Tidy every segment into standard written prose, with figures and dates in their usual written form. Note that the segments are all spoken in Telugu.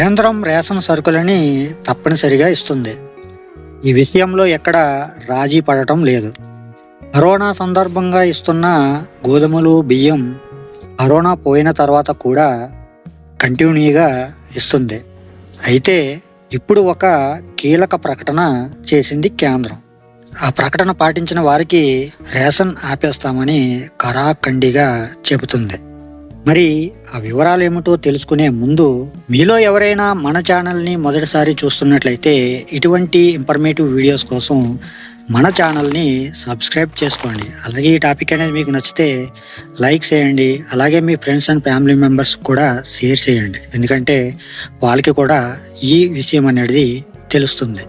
కేంద్రం రేషన్ సరుకులని తప్పనిసరిగా ఇస్తుంది. ఈ విషయంలో ఎక్కడ రాజీ పడటం లేదు. కరోనా సందర్భంగా ఇస్తున్న గోధుమలు, బియ్యం కరోనా పోయిన తర్వాత కూడా కంటిన్యూగా ఇస్తుంది. అయితే ఇప్పుడు ఒక కీలక ప్రకటన చేసింది కేంద్రం. ఆ ప్రకటన పాటించిన వారికి రేషన్ ఆపేస్తామని కరాఖండిగా చెబుతుంది. మరి ఆ వివరాలు ఏమిటో తెలుసుకునే ముందు మీలో ఎవరైనా మన ఛానల్ని మొదటిసారి చూస్తున్నట్లయితే ఇటువంటి ఇన్ఫర్మేటివ్ వీడియోస్ కోసం మన ఛానల్ని సబ్స్క్రైబ్ చేసుకోండి. అలాగే ఈ టాపిక్ అనేది మీకు నచ్చితే లైక్ చేయండి. అలాగే మీ ఫ్రెండ్స్ అండ్ ఫ్యామిలీ మెంబర్స్ కూడా షేర్ చేయండి, ఎందుకంటే వాళ్ళకి కూడా ఈ విషయం అనేది తెలుస్తుంది.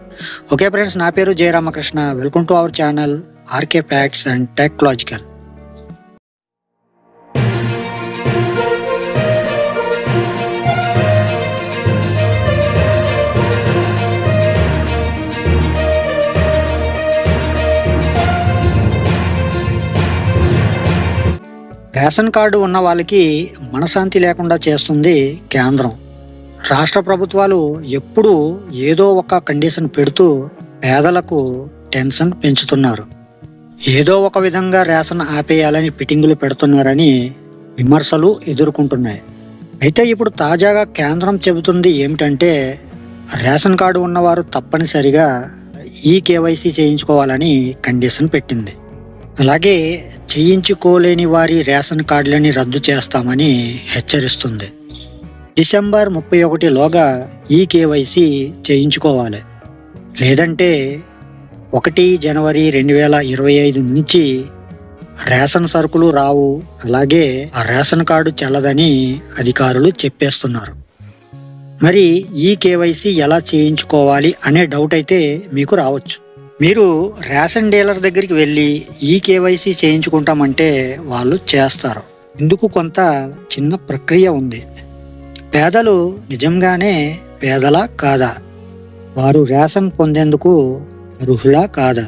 ఓకే ఫ్రెండ్స్, నా పేరు Jayaramakrishna. Welcome to our channel RK facts and technological. Ration card ఉన్న వాళ్ళకి మనశ్శాంతి లేకుండా చేస్తుంది కేంద్రం. రాష్ట్ర ప్రభుత్వాలు ఎప్పుడూ ఏదో ఒక కండిషన్ పెడుతూ పేదలకు టెన్షన్ పెంచుతున్నారు. ఏదో ఒక విధంగా రేషన్ ఆపేయాలని పిటింగులు పెడుతున్నారని విమర్శలు ఎదుర్కొంటున్నాయి. అయితే ఇప్పుడు తాజాగా కేంద్రం చెబుతుంది ఏమిటంటే, రేషన్ కార్డు ఉన్నవారు తప్పనిసరిగా కేవైసీ చేయించుకోవాలని కండిషన్ పెట్టింది. అలాగే చేయించుకోలేని వారి రేషన్ కార్డులని రద్దు చేస్తామని హెచ్చరిస్తుంది. డిసెంబర్ 31లోగా కేవైసీ చేయించుకోవాలి. లేదంటే 1 జనవరి 2025 నుంచి రేషన్ సరుకులు రావు. అలాగే ఆ రేషన్ కార్డు చెల్లదని అధికారులు చెప్పేస్తున్నారు. మరి కేవైసీ ఎలా చేయించుకోవాలి అనే డౌట్ అయితే మీకు రావచ్చు. మీరు రేషన్ డీలర్ దగ్గరికి వెళ్ళి కేవైసీ చేయించుకుంటామంటే వాళ్ళు చేస్తారు. ఇందుకు కొంత చిన్న ప్రక్రియ ఉంది. పేదలు నిజంగానే పేదలా కాదా? వారు రేషన్ పొందేందుకు అర్హులా కాదా?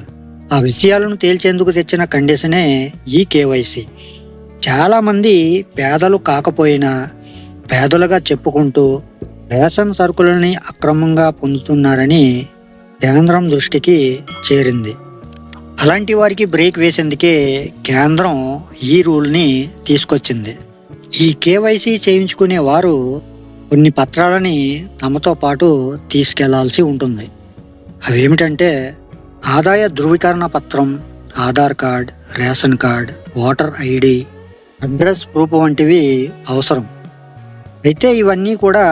ఆ విషయాలను తేల్చేందుకు తెచ్చిన కండిషనే కేవైసీ. చాలామంది పేదలు కాకపోయినా పేదలుగా చెప్పుకుంటూ రేషన్ సరుకులని అక్రమంగా పొందుతున్నారని కేంద్రం దృష్టికి చేరింది. అలాంటి వారికి బ్రేక్ వేసేందుకే కేంద్రం ఈ రూల్ని తీసుకొచ్చింది. కేవైసీ చేయించుకునే వారు కొన్ని పత్రాలని తమతో పాటు తీసుకెళ్లాల్సి ఉంటుంది. అవేమిటంటే ఆదాయ ధృవీకరణ పత్రం, Aadhaar card, ration card, voter ID, address proof వంటివి అవసరం. అయితే ఇవన్నీ కూడా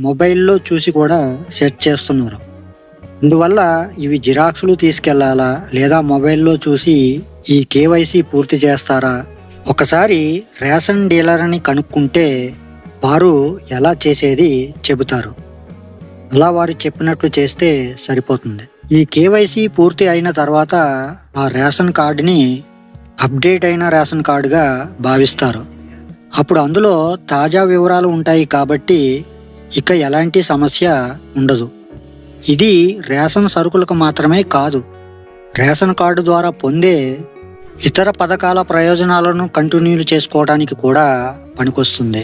మొబైల్లో చూసి కూడా సెట్ చేస్తున్నారు. అందువల్ల ఇవి జిరాక్స్లు తీసుకెళ్లాలా లేదా మొబైల్లో చూసి కేవైసీ పూర్తి చేస్తారా? ఒకసారి రేషన్ డీలర్ని కనుక్కుంటే వారు ఎలా చేసేది చెబుతారు. అలా వారు చెప్పినట్లు చేస్తే సరిపోతుంది. కేవైసీ పూర్తి అయిన తర్వాత ఆ రేషన్ కార్డుని అప్డేట్ అయిన రేషన్ కార్డుగా భావిస్తారు. అప్పుడు అందులో తాజా వివరాలు ఉంటాయి కాబట్టి ఇక ఎలాంటి సమస్య ఉండదు. ఇది రేషన్ సరుకులకు మాత్రమే కాదు, రేషన్ కార్డు ద్వారా పొందే ఇతర పథకాల ప్రయోజనాలను కంటిన్యూ చేసుకోవడానికి కూడా పనికొస్తుంది.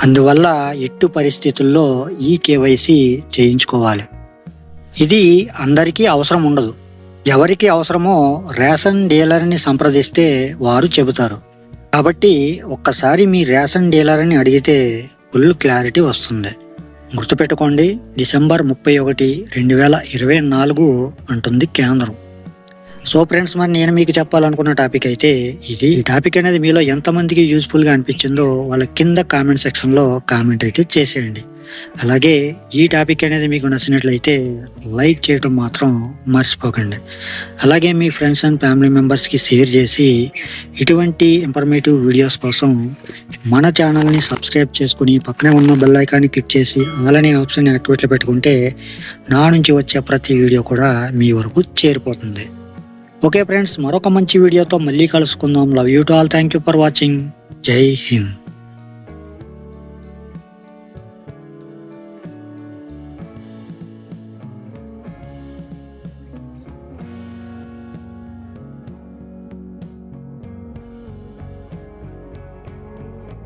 అందువల్ల ఎట్టి పరిస్థితుల్లో కేవైసీ చేయించుకోవాలి. ఇది అందరికీ అవసరం ఉండదు. ఎవరికి అవసరమో రేషన్ డీలర్ని సంప్రదిస్తే వారు చెబుతారు. కాబట్టి ఒక్కసారి మీ రేషన్ డీలర్ని అడిగితే ఫుల్ క్లారిటీ వస్తుంది. గుర్తుపెట్టుకోండి, డిసెంబర్ 31, 2024 అంటుంది కేంద్రం. సో ఫ్రెండ్స్, మరి నేను మీకు చెప్పాలనుకున్న టాపిక్ అయితే ఇది. ఈ టాపిక్ అనేది మీలో ఎంతమందికి యూస్ఫుల్గా అనిపించిందో వాళ్ళ కింద కామెంట్ సెక్షన్లో కామెంట్ అయితే చేసేయండి. అలాగే ఈ టాపిక్ అనేది మీకు నచ్చినట్లయితే లైక్ చేయడం మాత్రం మర్చిపోకండి. అలాగే మీ ఫ్రెండ్స్ అండ్ ఫ్యామిలీ మెంబర్స్కి షేర్ చేసి ఇటువంటి ఇన్ఫర్మేటివ్ వీడియోస్ కోసం మన ఛానల్ని సబ్స్క్రైబ్ చేసుకుని పక్కనే ఉన్న బెల్ ఐకాన్ని క్లిక్ చేసి ఆల్ అనే ఆప్షన్ యాక్టివేట్లో పెట్టుకుంటే నా నుంచి వచ్చే ప్రతి వీడియో కూడా మీ వరకు చేరిపోతుంది. ఓకే ఫ్రెండ్స్, మరొక మంచి వీడియోతో మళ్ళీ కలుసుకుందాం. Love you to all. Thank you for watching. జై హింద్.